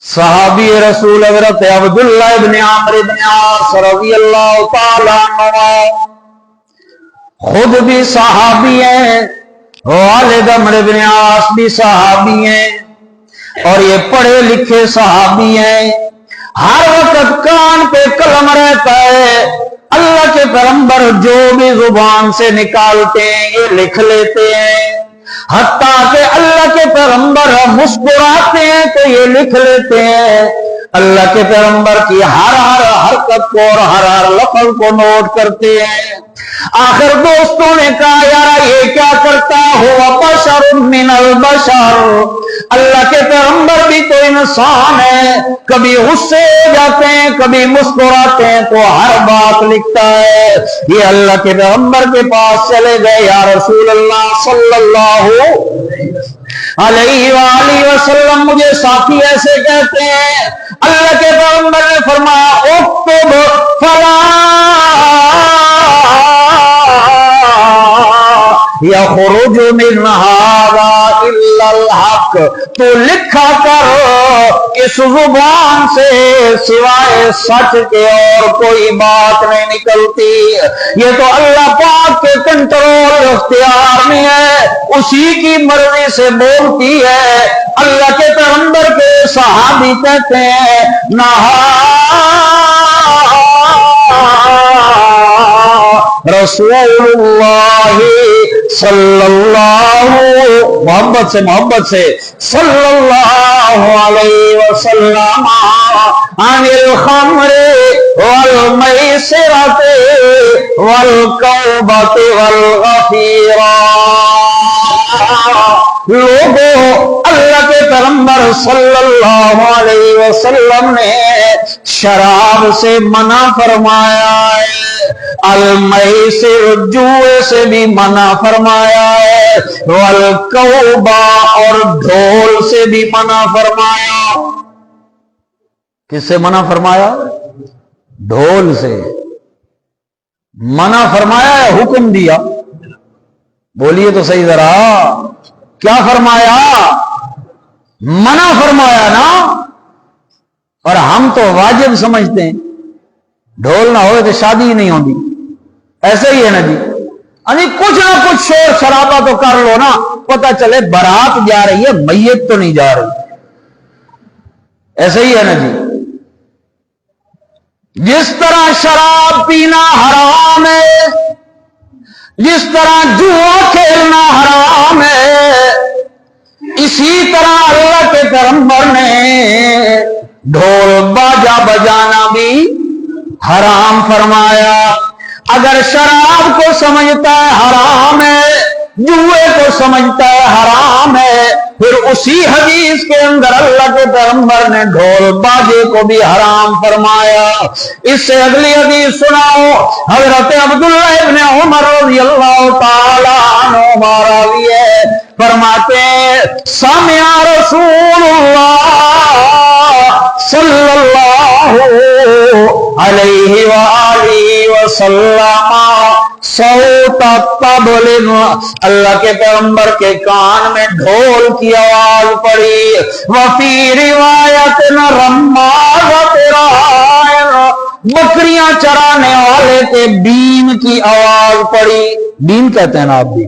صحابی رسول حضرت عبداللہ ابن عمرو ابن عاص رضی اللہ تعالیٰ عنہ خود بھی صحابی ہیں، والد عمرو ابن عاص بھی صحابی ہیں، اور یہ پڑھے لکھے صحابی ہیں۔ ہر وقت کان پہ قلم رہتا ہے، اللہ کے پیغمبر جو بھی زبان سے نکالتے ہیں یہ لکھ لیتے ہیں، حتیٰ کہ اللہ کے پیغمبر مسکراتے ہیں تو یہ لکھ لیتے ہیں، اللہ کے پیغمبر کی ہر حرکت کو اور ہر لفظ کو نوٹ کرتے ہیں۔ آخر دوستوں نے کہا یار یہ کیا کرتا ہوا بشر من البشر، اللہ کے پیغمبر بھی تو انسان ہے، کبھی غصے ہو جاتے ہیں کبھی مسکراتے ہیں تو ہر بات لکھتا ہے۔ یہ اللہ کے پیغمبر کے پاس چلے گئے، یا رسول اللہ صلی اللہ علیہ وآلہ وسلم مجھے ساتھی ایسے کہتے ہیں۔ اللہ کے پیغمبر نے فرمایا اکتب فلا یخرج من ھذا الا الحق، تو لکھا کر اس زبان سے سوائے سچ کے اور کوئی بات نہیں نکلتی۔ یہ تو اللہ پاک کے کنٹرول اختیار میں ہے، اسی کی مرضی سے بولتی ہے۔ اللہ کے پیغمبر کے صحابی کہتے ہیں رسول اللہ صلی اللہ محبت سے صلی اللہ علیہ وسلم عن الخمر والمیسرۃ والکوبۃ والغفیرہ۔ لوگوں، اللہ کے پیغمبر صلی اللہ علیہ وسلم نے شراب سے منع فرمایا ہے، المیسر جوئے سے بھی منع فرمایا ہے، والکوبہ اور ڈھول سے بھی منع فرمایا۔ کس سے منع فرمایا؟ ڈھول سے منع فرمایا ہے، حکم دیا۔ بولیے تو صحیح ذرا، کیا فرمایا؟ منع فرمایا نا، اور ہم تو واجب سمجھتے ہیں، ڈھول نہ ہوئے تو شادی ہی نہیں ہوتی۔ ایسے ہی ہے نا جی، ابھی کچھ نہ کچھ شور شرابہ تو کر لو نا، پتہ چلے بارات جا رہی ہے میت تو نہیں جا رہی۔ ایسے ہی ہے نا جی، جس طرح شراب پینا حرام ہے، جس طرح جوا کھیلنا حرام ہے، اسی طرح اللہ کے پیغمبر نے ڈھول باجا بجانا بھی حرام فرمایا۔ اگر شراب کو سمجھتا ہے حرام ہے، جوئے کو سمجھتا ہے حرام ہے، پھر اسی حدیث کے اندر اللہ کے پیغمبر نے ڈھول باجے کو بھی حرام فرمایا۔ اس سے اگلی حدیث سناؤ، حضرت عبداللہ ابن عمر رضی اللہ تعالیٰ عنہ راوی ہے، فرماتے ہیں سمع رسول اللہ صلی اللہ علیہ وآلہ وسلم صوت الطبل، اللہ کے پیغمبر کے کان میں ڈھول کی آواز پڑی۔ وفی روایت رمازۃ راع، بکریاں چرانے والے کے بین کی آواز پڑی۔ بین کہتے ہیں نا آپ بھی،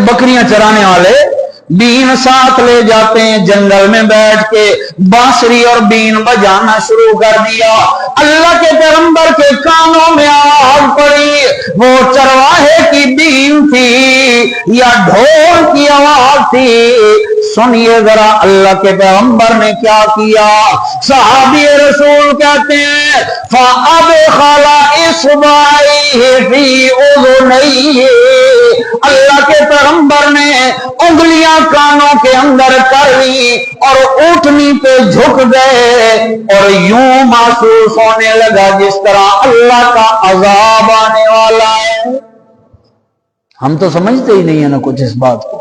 بکریاں چرانے والے بین ساتھ لے جاتے ہیں، جنگل میں بیٹھ کے بانسری اور بین بجانا شروع کر دیا۔ اللہ کے پیغمبر کے کانوں میں آواز پڑی، وہ چرواہے کی بین تھی یا ڈھول کی آواز تھی؟ سنیے ذرا اللہ کے پیغمبر نے کیا کیا۔ صحابی رسول کہتے ہیں فَأَدْخَلَ إِصْبَعَيْهِ فِي أُذُنَيْهِ، اللہ کے پیغمبر نے انگلیاں کانوں کے اندر کر لی اور اونٹنی پہ جھک گئے، اور یوں محسوس ہونے لگا جس طرح اللہ کا عذاب آنے والا ہے۔ ہم تو سمجھتے ہی نہیں ہے نا کچھ اس بات کو۔